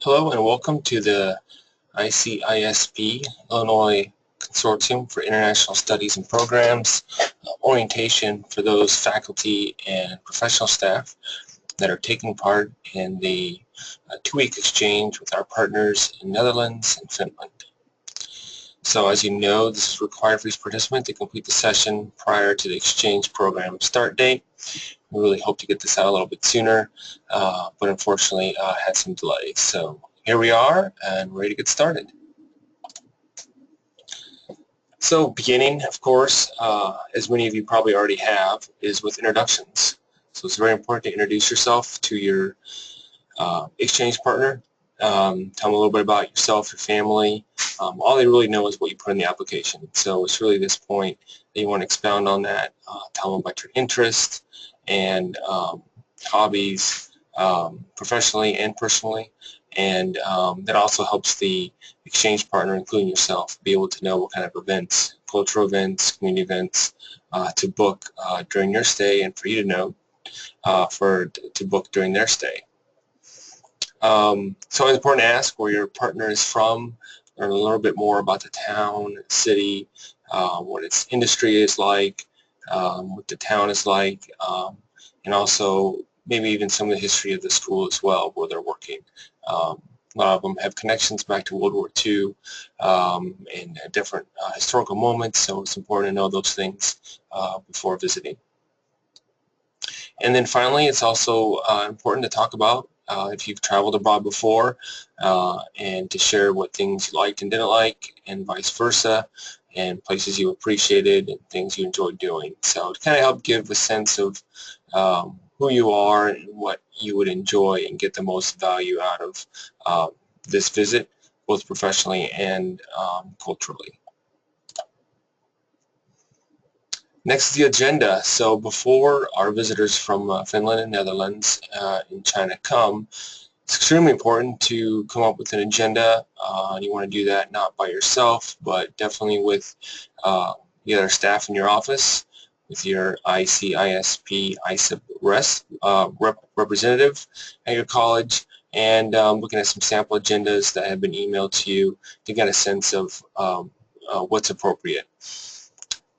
Hello and welcome to the ICISP, Illinois Consortium for International Studies and Programs, orientation for those faculty and professional staff that are taking part in the two-week exchange with our partners in Netherlands and Finland. So as you know, this is required for each participant to complete the session prior to the exchange program start date. We really hope to get this out a little bit sooner, but unfortunately had some delays. So here we are and ready to get started. So beginning, of course, as many of you probably already have, is with introductions. So it's very important to introduce yourself to your exchange partner. Tell them a little bit about yourself, your family. All they really know is what you put in the application. So it's really this point that you want to expound on that. Tell them about your interests and hobbies, professionally and personally. And that also helps the exchange partner, including yourself, be able to know what kind of events, cultural events, community events to book during your stay, and for you to know to book during their stay. So it's important to ask where your partner is from, learn a little bit more about the town, city, what its industry is like, what the town is like, and also maybe even some of the history of the school as well, where they're working. A lot of them have connections back to World War II and different historical moments, so it's important to know those things before visiting. And then finally, it's also important to talk about if you've traveled abroad before and to share what things you liked and didn't like and vice versa, and places you appreciated and things you enjoyed doing. So to kind of help give a sense of who you are and what you would enjoy and get the most value out of this visit, both professionally and culturally. Next is the agenda. So before our visitors from Finland and Netherlands and China come, it's extremely important to come up with an agenda. And you want to do that not by yourself, but definitely with either staff in your office, with your ICISP, representative at your college, and looking at some sample agendas that have been emailed to you to get a sense of what's appropriate.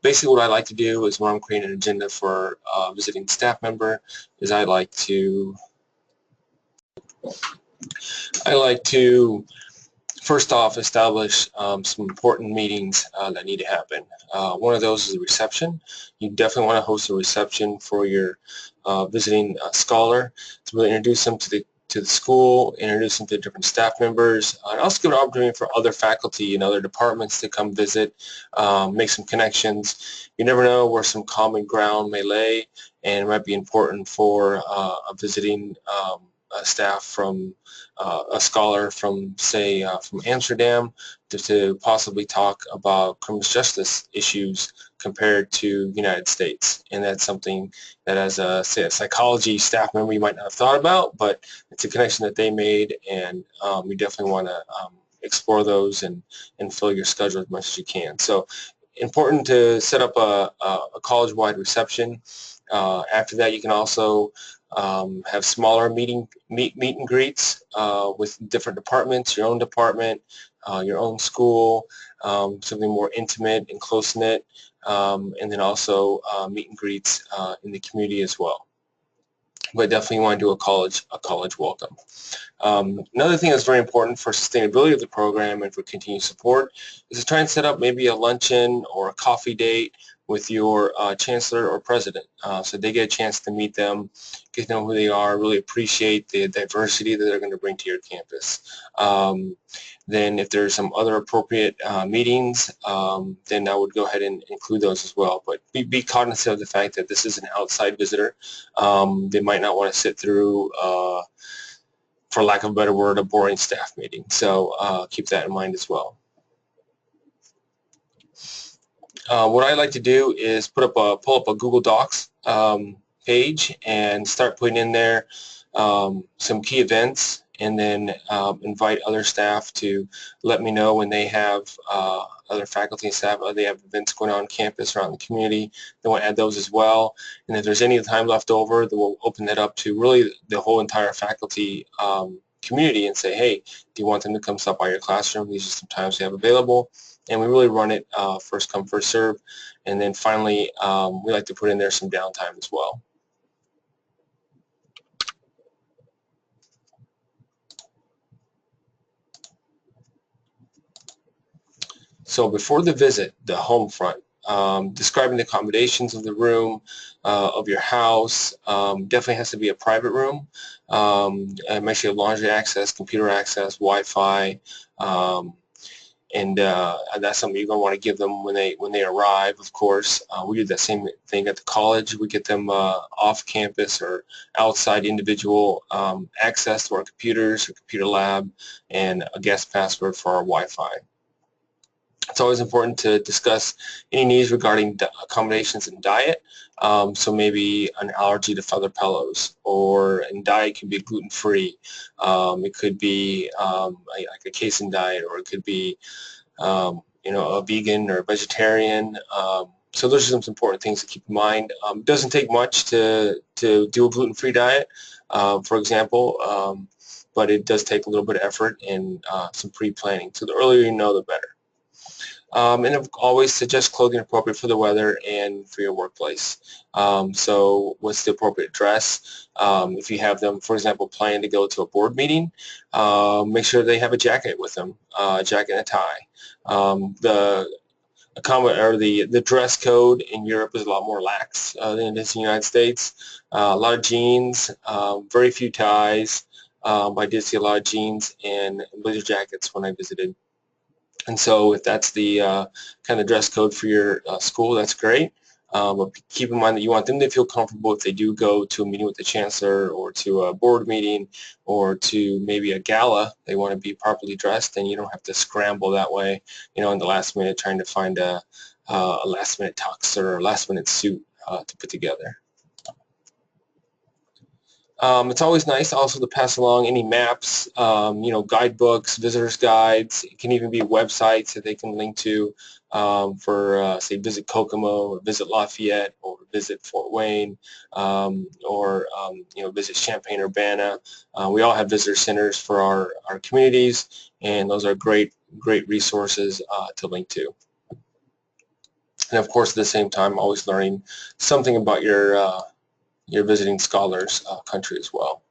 Basically what I like to do is when I'm creating an agenda for a visiting staff member is I like to first off establish some important meetings that need to happen. One of those is a reception. You definitely want to host a reception for your visiting scholar to really introduce them to the school, introduce them to different staff members, and also give an opportunity for other faculty and other departments to come visit, make some connections. You never know where some common ground may lay, and it might be important for a visiting staff from a scholar from, say, from Amsterdam to possibly talk about criminal justice issues compared to the United States. And that's something that as a, say, a psychology staff member you might not have thought about, but it's a connection that they made, and you definitely want to explore those and fill your schedule as much as you can. So important to set up a college-wide reception. After that, you can also have smaller meet and greets with different departments, your own department, your own school, something more intimate and close-knit, and then also meet and greets in the community as well. But definitely want to do a college welcome. Another thing that's very important for sustainability of the program and for continued support is to try and set up maybe a luncheon or a coffee date with your chancellor or president, so they get a chance to meet them, get to know who they are, really appreciate the diversity that they're going to bring to your campus. Then if there's some other appropriate meetings, then I would go ahead and include those as well. But be cognizant of the fact that this is an outside visitor. They might not want to sit through, for lack of a better word, a boring staff meeting. So keep that in mind as well. What I like to do is pull up a Google Docs page and start putting in there some key events, and then invite other staff to let me know when they have other faculty and staff, they have events going on campus around the community. They want to add those as well. And if there's any time left over, then we'll open that up to really the whole entire faculty community and say, hey, do you want them to come stop by your classroom? These are some times we have available. And we really run it first come, first serve. And then finally, we like to put in there some downtime as well. So before the visit, the home front, describing the accommodations of the room, of your house. Definitely has to be a private room. Make sure you have laundry access, computer access, Wi-Fi, and that's something you're going to want to give them when they arrive. Of course, we do that same thing at the college. We get them off campus or outside individual access to our computers, our computer lab, and a guest password for our Wi-Fi. It's always important to discuss any needs regarding accommodations and diet. So maybe an allergy to feather pillows, or in diet can be gluten-free. It could be like a casein diet, or it could be a vegan or vegetarian. So those are some important things to keep in mind. It doesn't take much to do a gluten-free diet, for example, but it does take a little bit of effort and some pre-planning. So the earlier you know, the better. And always suggest clothing appropriate for the weather and for your workplace. So what's the appropriate dress? If you have them, for example, planning to go to a board meeting, make sure they have a jacket with them, a jacket and a tie. The dress code in Europe is a lot more lax than it is in the United States. A lot of jeans, very few ties. I did see a lot of jeans and blazer jackets when I visited. And so if that's the kind of dress code for your school, that's great. But keep in mind that you want them to feel comfortable if they do go to a meeting with the chancellor, or to a board meeting, or to maybe a gala. They want to be properly dressed, and you don't have to scramble that way, in the last minute trying to find a last minute tux or a last minute suit to put together. It's always nice also to pass along any maps, guidebooks, visitors guides. It can even be websites that they can link to for, say, visit Kokomo, or visit Lafayette, or visit Fort Wayne, or visit Champaign-Urbana. We all have visitor centers for our communities, and those are great resources to link to. And of course, at the same time, always learning something about your visiting scholar's country as well.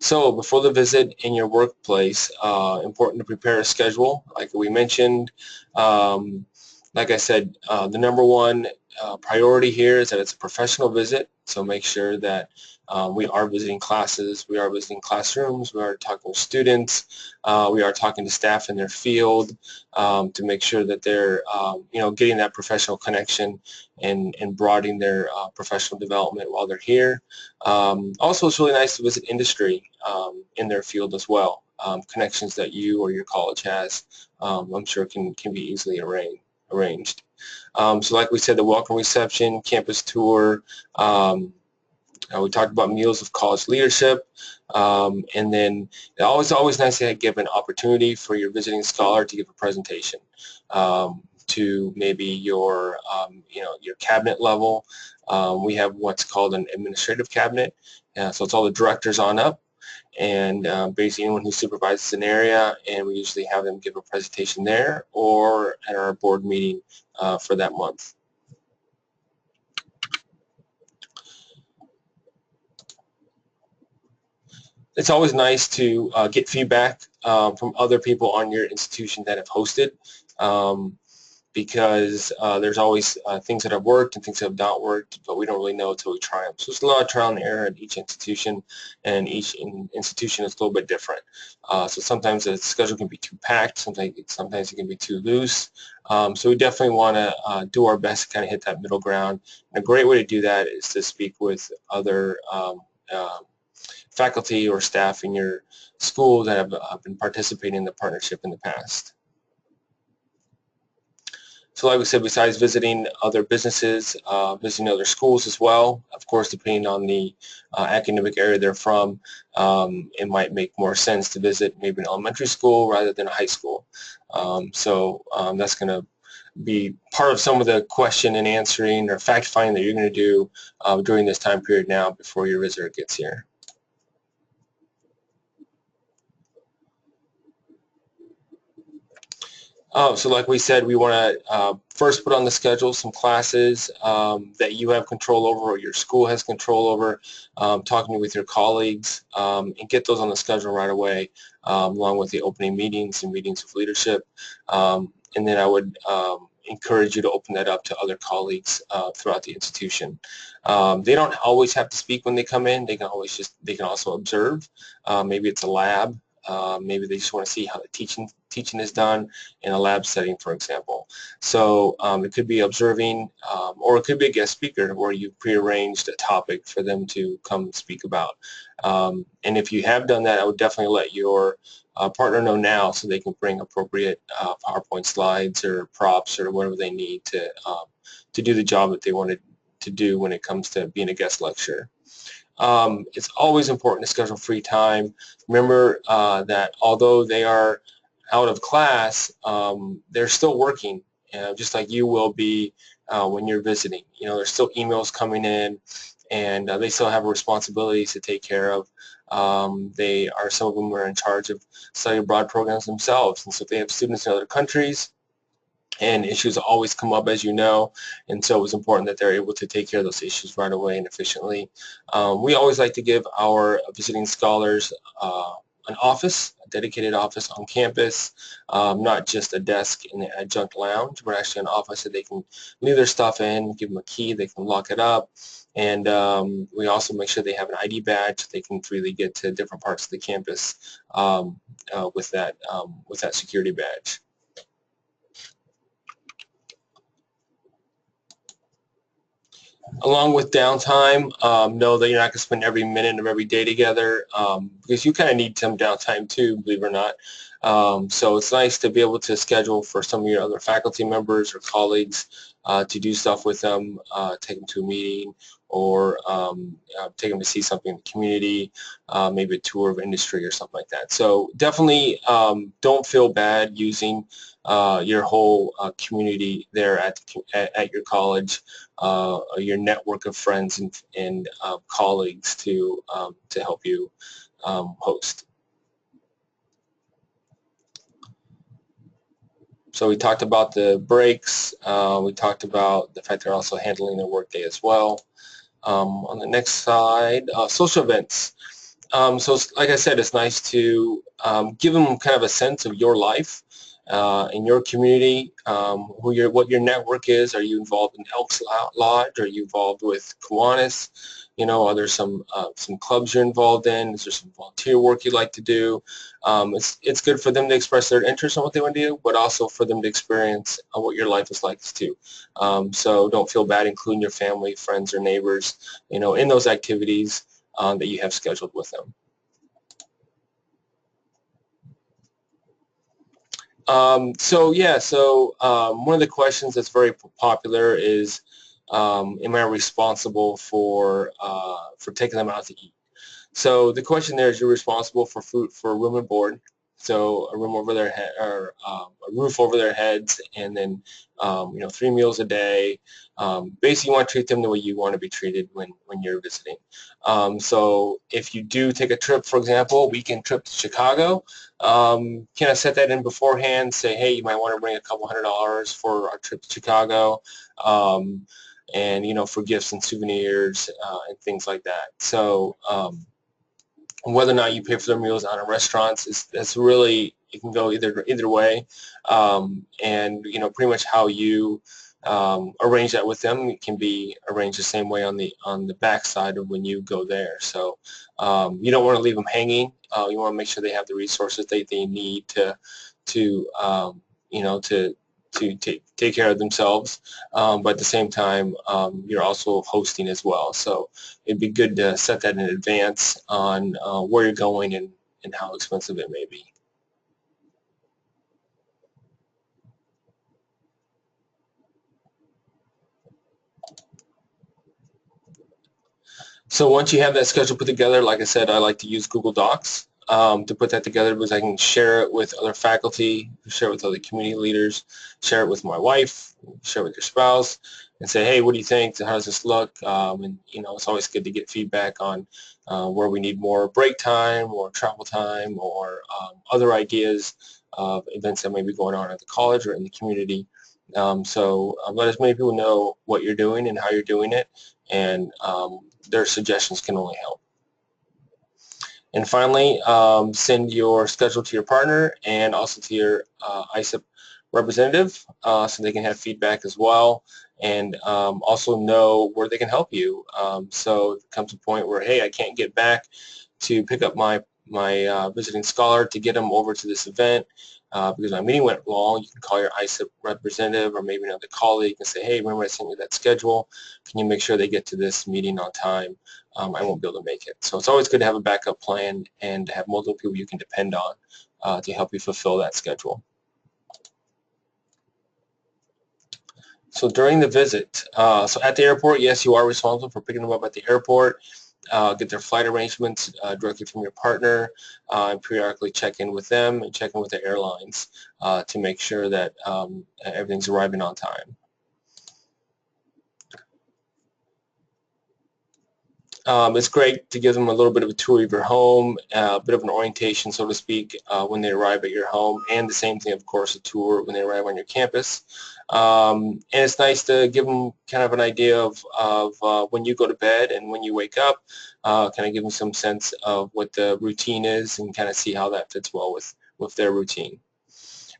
So before the visit in your workplace, important to prepare a schedule, like we mentioned. Like I said, the number one priority here is that it's a professional visit, so make sure that we are visiting classes, we are visiting classrooms, we are talking with students, we are talking to staff in their field to make sure that they're getting that professional connection and broadening their professional development while they're here. Also, it's really nice to visit industry in their field as well. Connections that you or your college has, I'm sure can be easily arranged. So like we said, the welcome reception, campus tour, we talked about meals of college leadership, and then it's always nice to give an opportunity for your visiting scholar to give a presentation to maybe your cabinet level. We have what's called an administrative cabinet, so it's all the directors on up, and basically anyone who supervises an area, and we usually have them give a presentation there or at our board meeting for that month. It's always nice to get feedback from other people on your institution that have hosted, because there's always things that have worked and things that have not worked, but we don't really know until we try them. So there's a lot of trial and error at each institution, and each institution is a little bit different. So sometimes the schedule can be too packed, sometimes it can be too loose. So we definitely want to do our best to kind of hit that middle ground. And a great way to do that is to speak with other faculty or staff in your school that have been participating in the partnership in the past. So like we said, besides visiting other businesses, visiting other schools as well, of course, depending on the academic area they're from, it might make more sense to visit maybe an elementary school rather than a high school. So that's going to be part of some of the question and answering or fact finding that you're going to do during this time period now before your visitor gets here. Oh, so like we said, we want to first put on the schedule some classes that you have control over or your school has control over, talking with your colleagues, and get those on the schedule right away, along with the opening meetings and meetings with leadership. And then I would encourage you to open that up to other colleagues throughout the institution. They don't always have to speak when they come in. They can also observe. Maybe it's a lab. Maybe they just want to see how the teaching is done in a lab setting, for example. So it could be observing, or it could be a guest speaker where you've prearranged a topic for them to come speak about. And if you have done that, I would definitely let your partner know now so they can bring appropriate PowerPoint slides or props or whatever they need to do the job that they wanted to do when it comes to being a guest lecturer. It's always important to schedule free time. Remember that although they are out of class, they're still working, just like you will be when you're visiting. You know, there's still emails coming in, and they still have responsibilities to take care of. Some of them are in charge of study abroad programs themselves, and so if they have students in other countries, and issues always come up, as you know, and so it was important that they're able to take care of those issues right away and efficiently. We always like to give our visiting scholars an office, a dedicated office on campus, not just a desk in the adjunct lounge, but actually an office that they can leave their stuff in, give them a key, they can lock it up, and we also make sure they have an ID badge so they can freely get to different parts of the campus with that security badge. Along with downtime, know that you're not going to spend every minute of every day together because you kind of need some downtime too, believe it or not. So it's nice to be able to schedule for some of your other faculty members or colleagues to do stuff with them, take them to a meeting, or take them to see something in the community, maybe a tour of industry or something like that. So definitely don't feel bad using your whole community there at your college, your network of friends and colleagues to help you host. So we talked about the breaks. We talked about the fact they're also handling their workday as well. On the next slide, social events. So like I said, it's nice to give them kind of a sense of your life in your community, what your network is. Are you involved in Elks Lodge? Are you involved with Kiwanis? You know, are there some clubs you're involved in? Is there some volunteer work you'd like to do? It's good for them to express their interest in what they want to do, but also for them to experience what your life is like too. So don't feel bad including your family, friends, or neighbors, you know, in those activities that you have scheduled with them. One of the questions that's very popular is, am I responsible for taking them out to eat? So the question there is, you're responsible for food, for room and board, so a room over their head, or a roof over their heads, and then 3 meals a day. Basically, you want to treat them the way you want to be treated when you're visiting. So if you do take a trip, for example, a weekend trip to Chicago, kind of set that in beforehand. Say, hey, you might want to bring a couple $100 for our trip to Chicago. And for gifts and souvenirs and things like that. So whether or not you pay for their meals out of restaurants that's really, it can go either way, and pretty much how you arrange that with them, it can be arranged the same way on the back side of when you go there. So you don't want to leave them hanging. You want to make sure they have the resources they need to take care of themselves, but at the same time you're also hosting as well, so it'd be good to set that in advance on where you're going and how expensive it may be. So once you have that schedule put together, like I said, I like to use Google Docs. to put that together because I can share it with other faculty, share it with other community leaders, share it with my wife, share it with your spouse, and say, hey, what do you think? How does this look? And it's always good to get feedback on where we need more break time or travel time or other ideas of events that may be going on at the college or in the community. So let as many people know what you're doing and how you're doing it, and their suggestions can only help. And finally, send your schedule to your partner and also to your ICISP representative so they can have feedback as well, and also know where they can help you. So if it comes to a point where, hey, I can't get back to pick up my visiting scholar to get them over to this event because my meeting went long, you can call your ICISP representative or maybe another colleague and say, hey, remember I sent you that schedule? Can you make sure they get to this meeting on time? I won't be able to make it. So it's always good to have a backup plan and to have multiple people you can depend on to help you fulfill that schedule. So during the visit, so at the airport, yes, you are responsible for picking them up at the airport. Get their flight arrangements directly from your partner, and periodically check in with them and check in with the airlines to make sure that everything's arriving on time. It's great to give them a little bit of a tour of your home, a bit of an orientation, so to speak, when they arrive at your home, and the same thing, of course, a tour when they arrive on your campus. And it's nice to give them kind of an idea of when you go to bed and when you wake up, kind of give them some sense of what the routine is and kind of see how that fits well with their routine.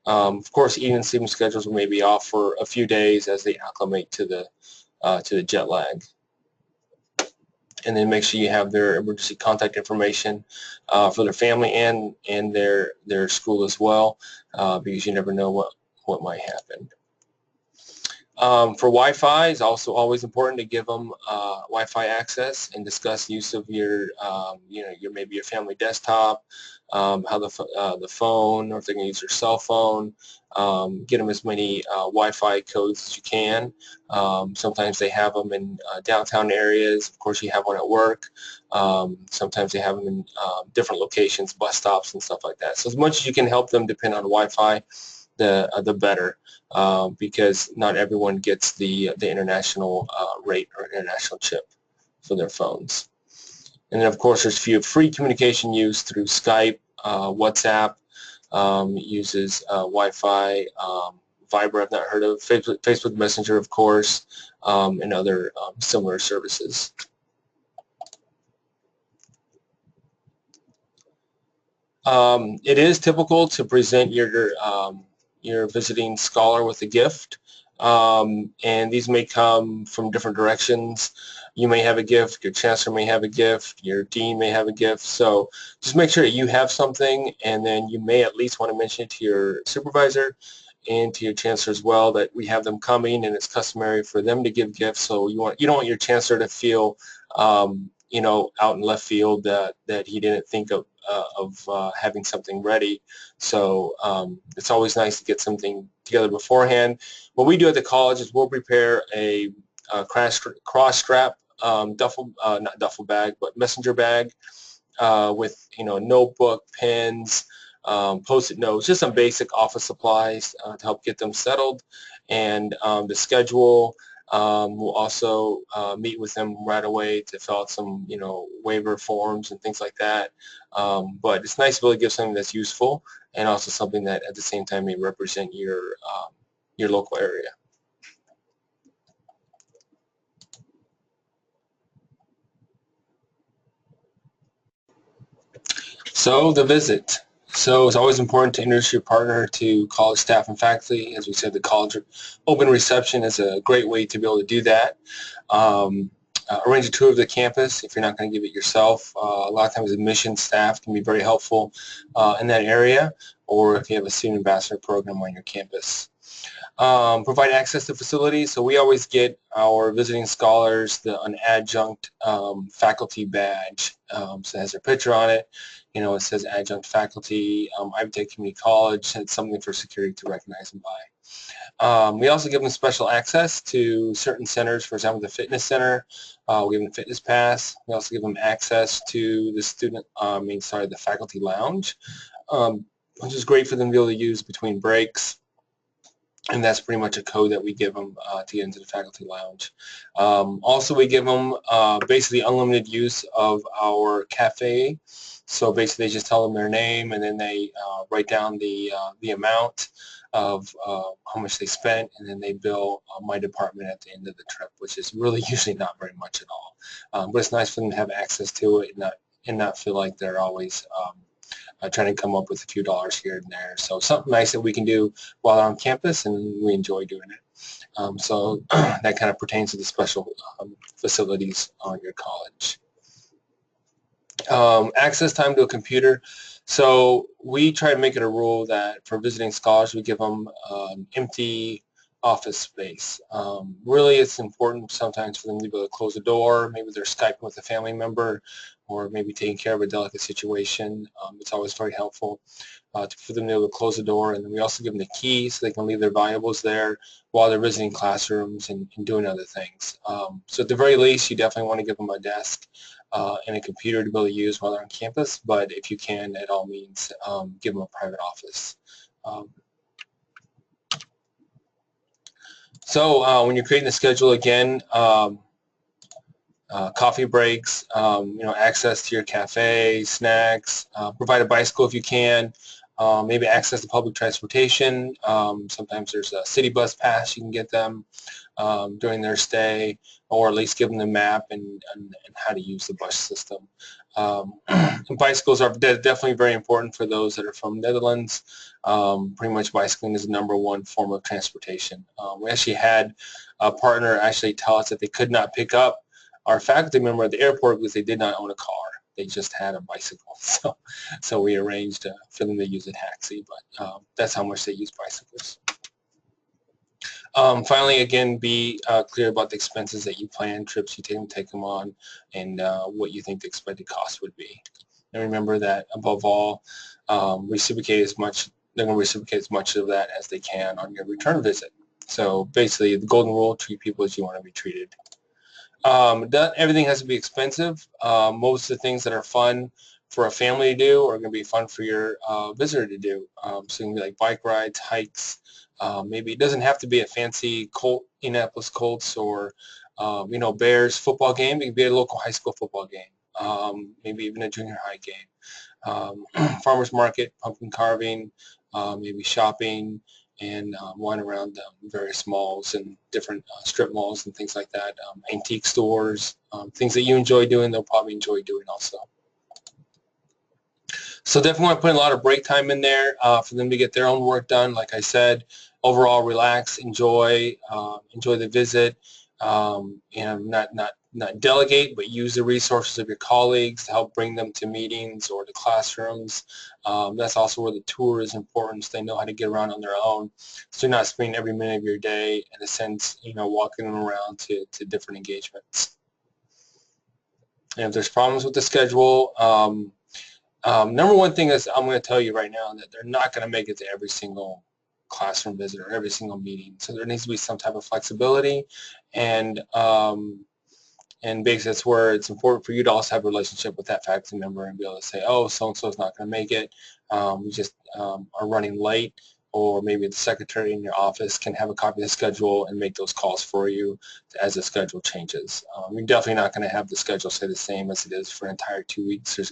Of course, eating and sleeping schedules may be off for a few days as they acclimate to the jet lag. And then make sure you have their emergency contact information for their family and their school as well, because you never know what might happen. For Wi-Fi, it's also always important to give them Wi-Fi access and discuss use of your maybe your family desktop, how the phone, or if they can use their cell phone. Get them as many Wi-Fi codes as you can. Sometimes they have them in downtown areas. Of course, you have one at work. Sometimes they have them in different locations, bus stops and stuff like that. So as much as you can help them depend on Wi-Fi, the better, because not everyone gets the international rate or international chip for their phones. And then, of course, there's free communication use through Skype, WhatsApp, uses Wi-Fi, Viber I've not heard of, Facebook Messenger, of course, and other similar services. It is typical to present your visiting scholar with a gift, and these may come from different directions. You may have a gift, your chancellor may have a gift, your dean may have a gift, so just make sure that you have something, and then you may at least want to mention it to your supervisor and to your chancellor as well that we have them coming and it's customary for them to give gifts, so you don't want your chancellor to feel out in left field that he didn't think of having something ready. So it's always nice to get something together beforehand. What we do at the college is we'll prepare a cross strap not duffel bag, but messenger bag with notebook, pens, post-it notes, just some basic office supplies to help get them settled, and the schedule. We'll also meet with them right away to fill out some, waiver forms and things like that. But it's nice to really give something that's useful and also something that at the same time may represent your local area. So the visit. So it's always important to introduce your partner to college staff and faculty. As we said, the college open reception is a great way to be able to do that. Arrange a tour of the campus if you're not going to give it yourself. A lot of times admission staff can be very helpful in that area, or if you have a student ambassador program on your campus. Provide access to facilities. So we always get our visiting scholars an adjunct faculty badge. So it has their picture on it. It says adjunct faculty. Ivy Tech Community College. It's something for security to recognize them by. We also give them special access to certain centers, for example, the fitness center. We give them a fitness pass. We also give them access to the faculty lounge, which is great for them to be able to use between breaks. And that's pretty much a code that we give them to get into the faculty lounge. Also, we give them basically unlimited use of our cafe. So basically, they just tell them their name, and then they write down the amount of how much they spent, and then they bill my department at the end of the trip, which is really usually not very much at all. But it's nice for them to have access to it and not feel like they're always trying to come up with a few dollars here and there. So something nice that we can do while on campus, and we enjoy doing it. So that kind of pertains to the special facilities on your college. Access time to a computer. So we try to make it a rule that for visiting scholars, we give them empty office space. Really, it's important sometimes for them to be able to close the door. Maybe they're Skyping with a family member, or maybe taking care of a delicate situation. It's always very helpful for them to be able to close the door. And then we also give them the key so they can leave their valuables there while they're visiting classrooms and doing other things. So at the very least, you definitely want to give them a desk and a computer to be able to use while they're on campus. But if you can, at all means, give them a private office. So when you're creating the schedule, again, coffee breaks, access to your cafe, snacks, provide a bicycle if you can, maybe access to public transportation. Sometimes there's a city bus pass you can get them during their stay, or at least give them the map and how to use the bus system. Bicycles are definitely very important for those that are from Netherlands. Pretty much bicycling is the #1 form of transportation. We actually had a partner actually tell us that they could not pick up our faculty member at the airport because they did not own a car. They just had a bicycle. So we arranged for them to use a taxi, but that's how much they use bicycles. Finally, again, be clear about the expenses that you plan, trips you take them on, and what you think the expected cost would be. And remember that, above all, they're going to reciprocate as much of that as they can on your return visit. So basically, the golden rule: treat people as you want to be treated. Everything has to be expensive. Most of the things that are fun for a family to do are going to be fun for your visitor to do. So it can be like bike rides, hikes. Maybe it doesn't have to be a fancy Indianapolis Colts or Bears football game. It can be a local high school football game. Maybe even a junior high game. Farmers market, pumpkin carving, maybe shopping, and wine around various malls and different strip malls and things like that. Antique stores, things that you enjoy doing, they'll probably enjoy doing also. So definitely want to put in a lot of break time in there for them to get their own work done. Like I said, overall relax, enjoy the visit, not delegate, but use the resources of your colleagues to help bring them to meetings or to classrooms. That's also where the tour is important, so they know how to get around on their own. So you're not spending every minute of your day, in a sense, walking them around to different engagements. And if there's problems with the schedule, #1 thing is I'm going to tell you right now that they're not going to make it to every single classroom visit or every single meeting. So there needs to be some type of flexibility, and basically that's where it's important for you to also have a relationship with that faculty member and be able to say, oh, so-and-so is not going to make it. We just are running late, or maybe the secretary in your office can have a copy of the schedule and make those calls for you as the schedule changes. You're definitely not going to have the schedule stay the same as it is for an entire 2 weeks. There's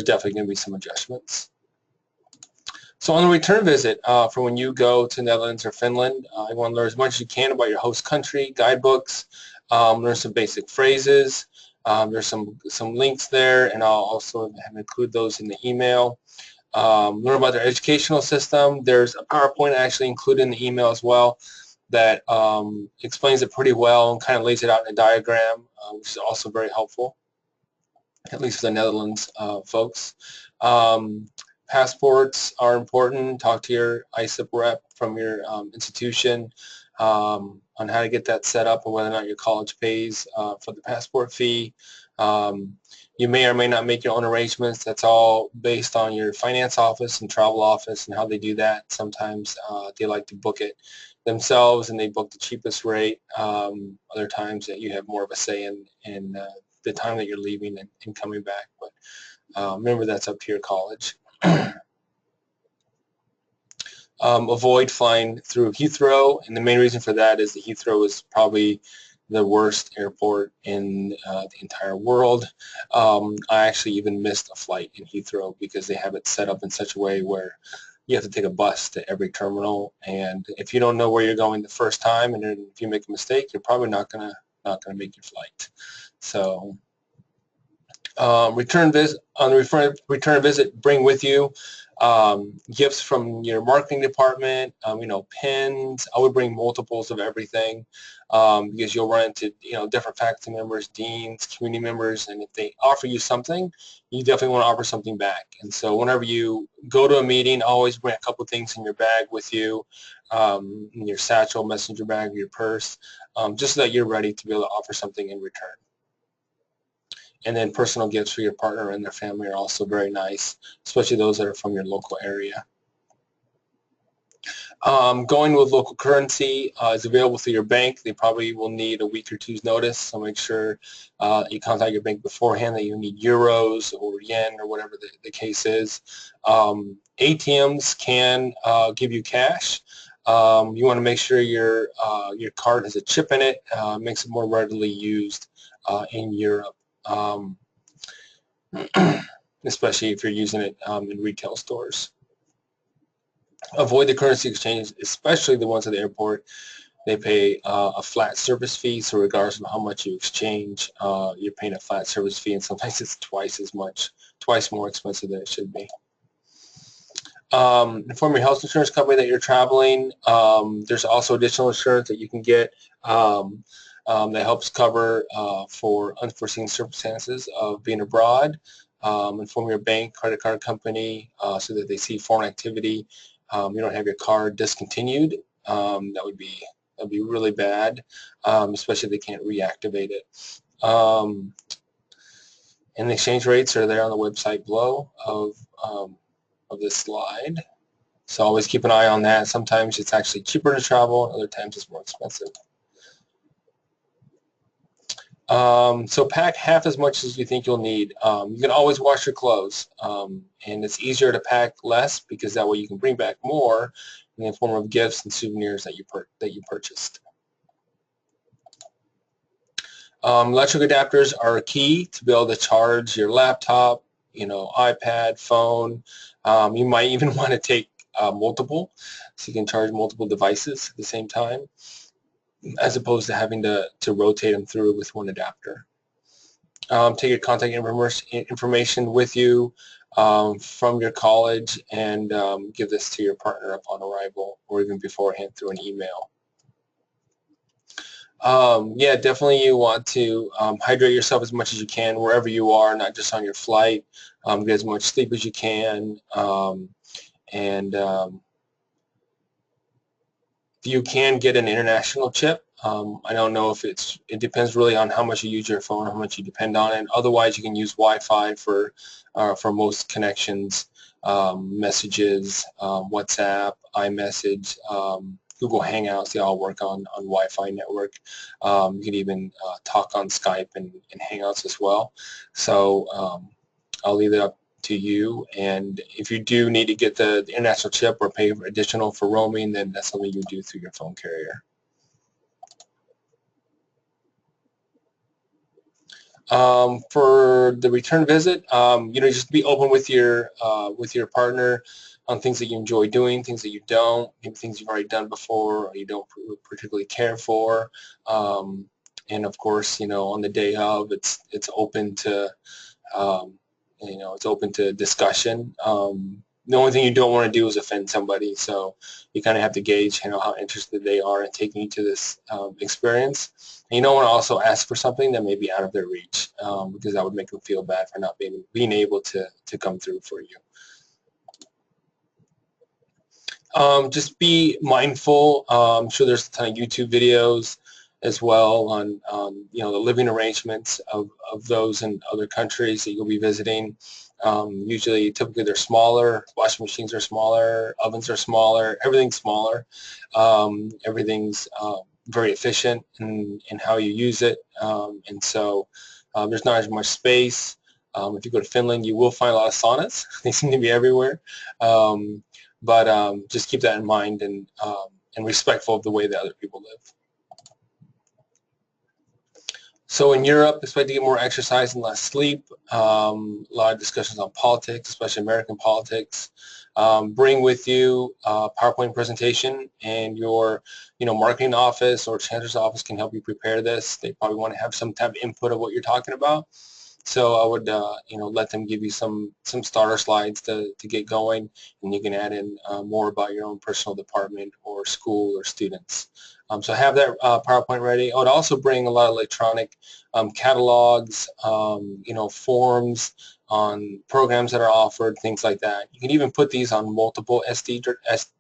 definitely going to be some adjustments. So on the return visit, for when you go to Netherlands or Finland, you want to learn as much as you can about your host country, guidebooks, learn some basic phrases. There's some links there, and I'll also include those in the email. Learn about their educational system. There's a PowerPoint actually included in the email as well that explains it pretty well and kind of lays it out in a diagram, which is also very helpful, at least for the Netherlands folks. Passports are important. Talk to your ICISP rep from your institution on how to get that set up and whether or not your college pays for the passport fee. You may or may not make your own arrangements. That's all based on your finance office and travel office and how they do that. Sometimes they like to book it themselves and they book the cheapest rate. Other times that you have more of a say in the time that you're leaving and coming back. But remember, that's up to your college. Avoid flying through Heathrow, and the main reason for that is that Heathrow is probably the worst airport in the entire world. I actually even missed a flight in Heathrow because they have it set up in such a way where you have to take a bus to every terminal, and if you don't know where you're going the first time, and then if you make a mistake, you're probably not gonna make your flight. So return visit, on the return visit, bring with you gifts from your marketing department, you know, pens. I would bring multiples of everything because you'll run into, you know, different faculty members, deans, community members, and if they offer you something, you definitely want to offer something back. And so whenever you go to a meeting, always bring a couple things in your bag with you, in your satchel, messenger bag, or your purse, just so that you're ready to be able to offer something in return. And then personal gifts for your partner and their family are also very nice, especially those that are from your local area. Going with local currency is available through your bank. They probably will need a week or two's notice, so make sure you contact your bank beforehand that you need euros or yen or whatever the case is. ATMs can give you cash. You want to make sure your card has a chip in it. Makes it more readily used in Europe. Especially if you're using it in retail stores. Avoid the currency exchanges, especially the ones at the airport. They pay a flat service fee, so regardless of how much you exchange, you're paying a flat service fee, and sometimes it's twice more expensive than it should be. Inform your health insurance company that you're traveling. There's also additional insurance that you can get that helps cover for unforeseen circumstances of being abroad. Inform your bank, credit card company so that they see foreign activity. You don't have your card discontinued. That would be really bad, especially if they can't reactivate it. And the exchange rates are there on the website below of this slide. So always keep an eye on that. Sometimes it's actually cheaper to travel, other times it's more expensive. So pack half as much as you think you'll need. You can always wash your clothes, and it's easier to pack less because that way you can bring back more in the form of gifts and souvenirs that you purchased. Electric adapters are key to be able to charge your laptop, you know, iPad, phone. You might even want to take multiple, so you can charge multiple devices at the same time, as opposed to having to rotate them through with one adapter. Take your contact information with you from your college and give this to your partner upon arrival or even beforehand through an email. Yeah, definitely you want to hydrate yourself as much as you can wherever you are, not just on your flight. Get as much sleep as you can, and you can get an international chip. I don't know if it depends really on how much you use your phone, how much you depend on it. Otherwise, you can use Wi-Fi for most connections, messages, WhatsApp, iMessage, Google Hangouts. They all work on Wi-Fi network. You can even talk on Skype and Hangouts as well. So I'll leave it up to you, and if you do need to get the international chip or pay additional for roaming, then that's something you do through your phone carrier. For the return visit, you know, just be open with your partner on things that you enjoy doing, things that you don't, maybe things you've already done before or you don't particularly care for, and of course, you know, on the day of, it's open to you know, it's open to discussion. The only thing you don't want to do is offend somebody, so you kind of have to gauge, you know, how interested they are in taking you to this experience. And you don't want to also ask for something that may be out of their reach, because that would make them feel bad for not being able to come through for you. Just be mindful. I'm sure there's a ton of YouTube videos as well on you know, the living arrangements of those in other countries that you'll be visiting. Typically they're smaller, washing machines are smaller, ovens are smaller, everything's smaller. Everything's very efficient in how you use it, and so there's not as much space. If you go to Finland, you will find a lot of saunas. They seem to be everywhere. But just keep that in mind and respectful of the way that other people live. So in Europe, expect to get more exercise and less sleep. A lot of discussions on politics, especially American politics. Bring with you a PowerPoint presentation, and your marketing office or chancellor's office can help you prepare this. They probably want to have some type of input of what you're talking about. So I would let them give you some starter slides to get going, and you can add in more about your own personal department or school or students. So have that PowerPoint ready. I would also bring a lot of electronic catalogs, forms on programs that are offered, things like that. You can even put these on multiple USB drives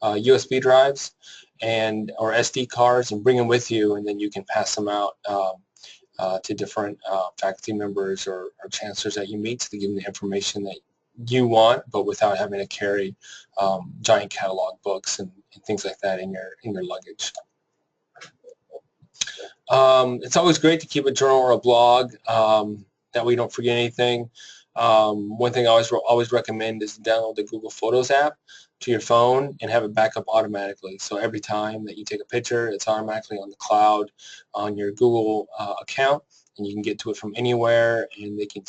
or SD cards and bring them with you, and then you can pass them out to different faculty members or chancellors that you meet, to give them the information that you want, but without having to carry giant catalog books and things like that in your luggage. It's always great to keep a journal or a blog, that way you don't forget anything. One thing I always recommend is to download the Google Photos app to your phone and have it back up automatically. So every time that you take a picture, it's automatically on the cloud on your Google account, and you can get to it from anywhere. And you can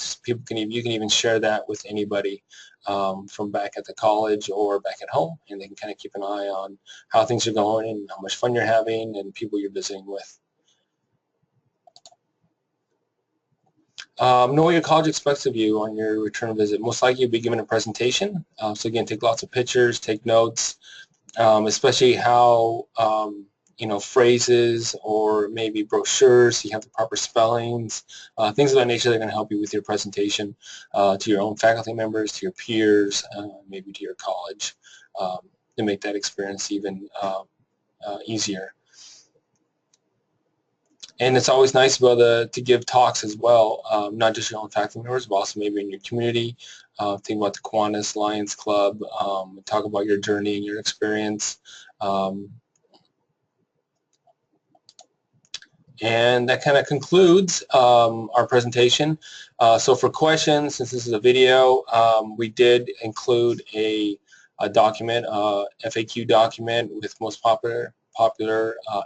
even share that with anybody from back at the college or back at home, and they can kind of keep an eye on how things are going and how much fun you're having and people you're visiting with. Know what your college expects of you on your return visit. Most likely you'll be given a presentation. So again, take lots of pictures, take notes, especially how phrases or maybe brochures, you have the proper spellings, things of that nature that are going to help you with your presentation to your own faculty members, to your peers, maybe to your college, to make that experience even easier. And it's always nice to be able to give talks as well, not just your own faculty members, but also maybe in your community. Think about the Kiwanis Lions Club, talk about your journey and your experience. And that kind of concludes our presentation. So for questions, since this is a video, we did include a document, FAQ document with most popular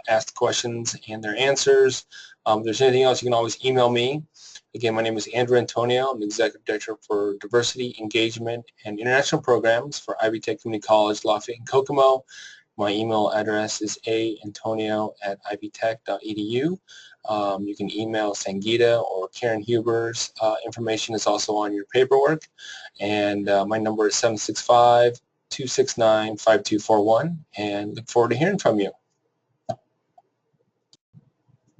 asked questions and their answers. If there's anything else, you can always email me. Again, my name is Andrew Antonio. I'm the Executive Director for Diversity, Engagement, and International Programs for Ivy Tech Community College, Lafayette and Kokomo. My email address is aantonio@ivytech.edu. You can email Sangeeta or Karen Huber's information is also on your paperwork. And my number is 765-269-5241, and look forward to hearing from you.